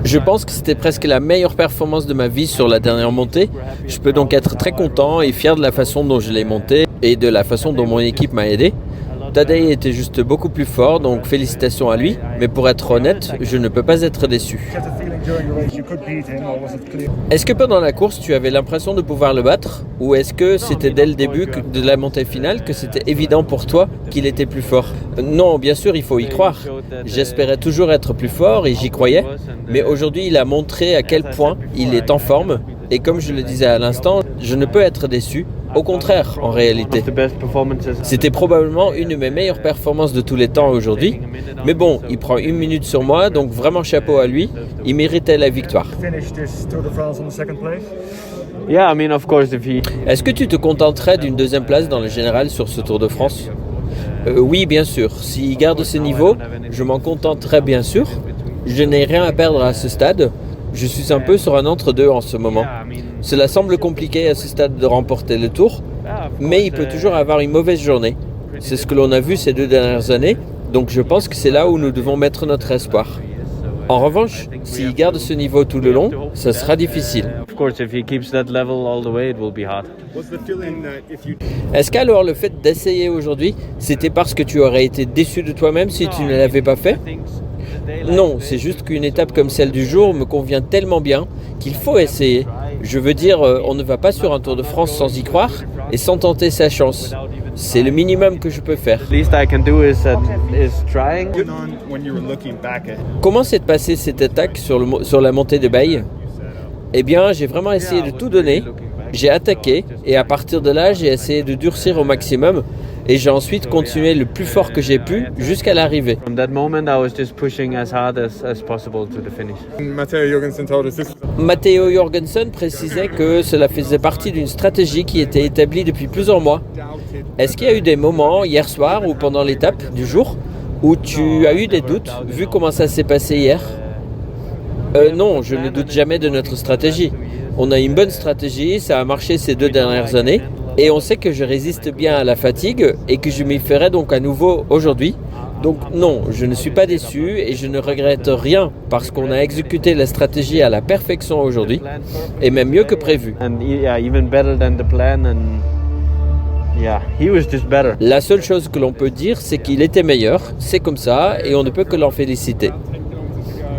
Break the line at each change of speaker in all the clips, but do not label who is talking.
Je pense que c'était presque la meilleure performance de ma vie sur la dernière montée. Je peux donc être très content et fier de la façon dont je l'ai montée et de la façon dont mon équipe m'a aidé. Tadej était juste beaucoup plus fort, donc félicitations à lui. Mais pour être honnête, je ne peux pas être déçu. Est-ce que pendant la course, tu avais l'impression de pouvoir le battre? Ou est-ce que c'était dès le début de la montée finale que c'était évident pour toi qu'il était plus fort? Non, bien sûr, il faut y croire. J'espérais toujours être plus fort et j'y croyais. Mais aujourd'hui, il a montré à quel point il est en forme. Et comme je le disais à l'instant, je ne peux être déçu. Au contraire, en réalité. C'était probablement une de mes meilleures performances de tous les temps aujourd'hui. Mais bon, il prend 1 minute sur moi, donc vraiment chapeau à lui. Il méritait la victoire. Est-ce que tu te contenterais d'une deuxième place dans le général sur ce Tour de France? Oui, bien sûr. S'il garde ce niveau, je m'en contenterais bien sûr. Je n'ai rien à perdre à ce stade. Je suis un peu sur un entre-deux en ce moment. Cela semble compliqué à ce stade de remporter le Tour, mais il peut toujours avoir une mauvaise journée. C'est ce que l'on a vu ces 2 dernières années, donc je pense que c'est là où nous devons mettre notre espoir. En revanche, s'il garde ce niveau tout le long, ça sera difficile. Est-ce qu'alors le fait d'essayer aujourd'hui, c'était parce que tu aurais été déçu de toi-même si tu ne l'avais pas fait? Non, c'est juste qu'une étape comme celle du jour me convient tellement bien qu'il faut essayer. Je veux dire, on ne va pas sur un Tour de France sans y croire et sans tenter sa chance. C'est le minimum que je peux faire. Comment s'est passée cette attaque sur la montée de Baye? Eh bien, j'ai vraiment essayé de tout donner. J'ai attaqué et à partir de là, j'ai essayé de durcir au maximum. Et j'ai ensuite continué le plus fort que j'ai pu jusqu'à l'arrivée. Matteo Jorgensen précisait que cela faisait partie d'une stratégie qui était établie depuis plusieurs mois. Est-ce qu'il y a eu des moments hier soir ou pendant l'étape du jour où tu as eu des doutes vu comment ça s'est passé hier? Non, je ne doute jamais de notre stratégie. On a une bonne stratégie, ça a marché ces 2 dernières années. Et on sait que je résiste bien à la fatigue et que je m'y ferai donc à nouveau aujourd'hui. Donc non, je ne suis pas déçu et je ne regrette rien parce qu'on a exécuté la stratégie à la perfection aujourd'hui et même mieux que prévu. La seule chose que l'on peut dire, c'est qu'il était meilleur, c'est comme ça et on ne peut que l'en féliciter.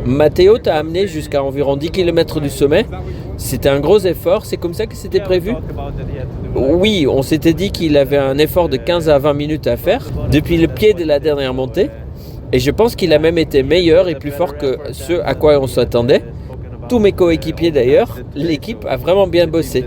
Matteo t'a amené jusqu'à environ 10 km du sommet. C'était un gros effort, c'est comme ça que c'était prévu? Oui, on s'était dit qu'il avait un effort de 15 à 20 minutes à faire depuis le pied de la dernière montée. Et je pense qu'il a même été meilleur et plus fort que ce à quoi on s'attendait. Tous mes coéquipiers d'ailleurs, l'équipe a vraiment bien bossé.